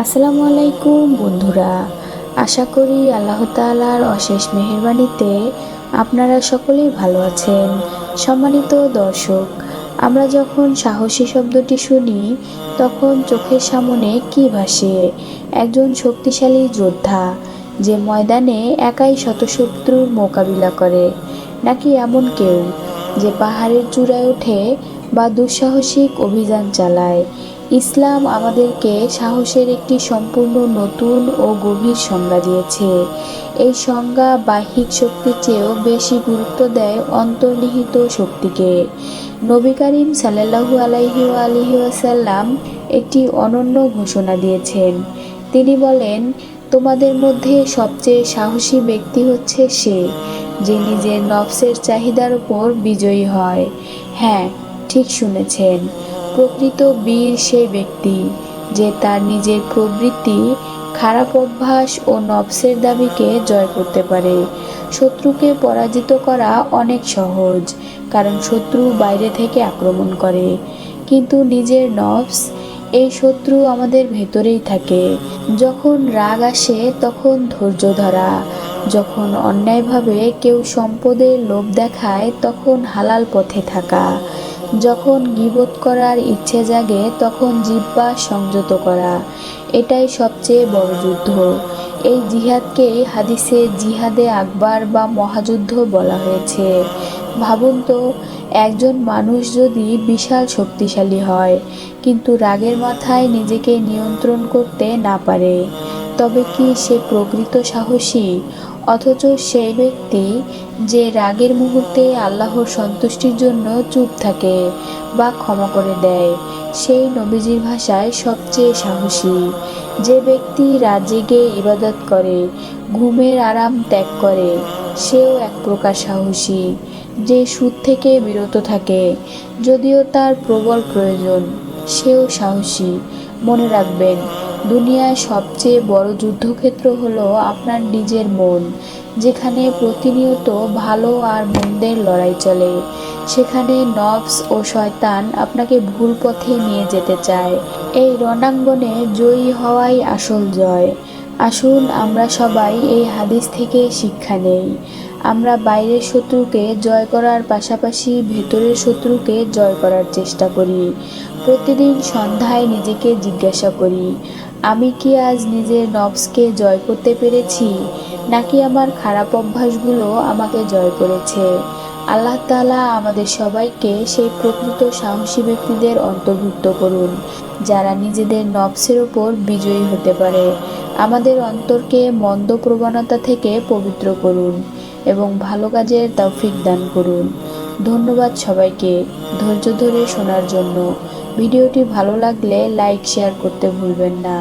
আসসালামু আলাইকুম বন্ধুরা, আশা করি আল্লাহ তাআলার অশেষ মেহেরবানিতে আপনারা সকলেই ভালো আছেন। সম্মানিত দর্শক, আমরা যখন সাহসী শব্দটি শুনি তখন চোখের সামনে কি ভাসে? একজন শক্তিশালী যোদ্ধা যে ময়দানে একাই শতশত্রুর মোকাবিলা করে, নাকি এমন কেউ যে পাহাড়ের চূড়ায় ওঠে বা দুঃসাহসিক অভিযান চালায়? ইসলাম আমাদেরকে সাহসের একটি সম্পূর্ণ নতুন ও গভীর সংজ্ঞা দিয়েছে। এই সংজ্ঞা বাহ্যিক শক্তির চেয়েও বেশি গুরুত্ব দেয় অন্তর্নিহিত শক্তিকে। নবী করিম সাল্লাল্লাহু আলাইহি ওয়াসাল্লাম একটি অনন্য ঘোষণা দিয়েছেন। তিনি বলেন, তোমাদের মধ্যে সবচেয়ে সাহসী ব্যক্তি হচ্ছে সে যে নিজের নফসের চাহিদার উপর বিজয়ী হয়। হ্যাঁ, ঠিক শুনেছেন, প্রকৃত বীর সেই ব্যক্তি যে তার নিজের প্রবৃত্তি, খারাপ অভ্যাস ও নফসের দাবিকে জয় করতে পারে। শত্রুকে পরাজিত করা অনেক সহজ, কারণ শত্রু বাইরে থেকে আক্রমণ করে, কিন্তু নিজের নফস, এই শত্রু আমাদের ভেতরেই থাকে। যখন রাগ আসে তখন ধৈর্য ধরা, যখন অন্যায়ভাবে কেউ সম্পদের লোভ দেখায় তখন হালাল পথে থাকা, যখন গীবত করার ইচ্ছে জাগে তখন জিহ্বা সংযত করা, এটাই সবচেয়ে বড় যুদ্ধ। এই জিহাদকেই হাদিসে জিহাদে আকবর বা মহাযুদ্ধ বলা হয়েছে। ভাবুন তো, একজন মানুষ যদি বিশাল শক্তিশালী হয় কিন্তু রাগের মাথায় নিজেকে নিয়ন্ত্রণ করতে না পারে, তবে কি সে প্রকৃত সাহসী? অথচ সেই ব্যক্তি যে রাগের মুহূর্তে আল্লাহর সন্তুষ্টির জন্য চুপ থাকে বা ক্ষমা করে দেয়, সেই নবীজির ভাষায় সবচেয়ে সাহসী। যে ব্যক্তি রাত জেগে ইবাদত করে, ঘুমের আরাম ত্যাগ করে, সেও এক প্রকার সাহসী। যে সুদ থেকে বিরত থাকে, যদিও তার প্রবল প্রয়োজন, সেও সাহসী। মনে রাখবেন, দুনিয়ায় সবচেয়ে বড় যুদ্ধক্ষেত্র হলো আপনার নিজের মন। যেখানে প্রতিনিয়ত ভালো আর মন্দের লড়াই চলে, সেখানে নফস ও শয়তান আপনাকে ভুল পথে নিয়ে যেতে চায়। এই রণাঙ্গনে জয়ী হওয়াই আসল জয়। আসুন আমরা সবাই এই হাদিস থেকে শিক্ষা নেই। আমরা বাইরের শত্রুকে জয় করার পাশাপাশি ভেতরের শত্রুকে জয় করার চেষ্টা করি। প্রতিদিন সন্ধ্যায় নিজেকে জিজ্ঞাসা করি, আমি কি আজ নিজের নফসকে জয় করতে পেরেছি, নাকি আমার খারাপ অভ্যাসগুলো আমাকে জয় করেছে? আল্লাহ তাআলা আমাদের সবাইকে সেই প্রকৃত সাহসী ব্যক্তিদের অন্তর্ভুক্ত করুন, যারা নিজেদের নফসের ওপর বিজয়ী হতে পারে। আমাদের অন্তরকে মন্দ প্রবণতা থেকে পবিত্র করুন এবং ভালো কাজের তৌফিক দান করুন। ধন্যবাদ সবাইকে ধৈর্য ধরে শোনার জন্য। ভিডিওটি ভালো লাগলে লাইক শেয়ার করতে ভুলবেন না।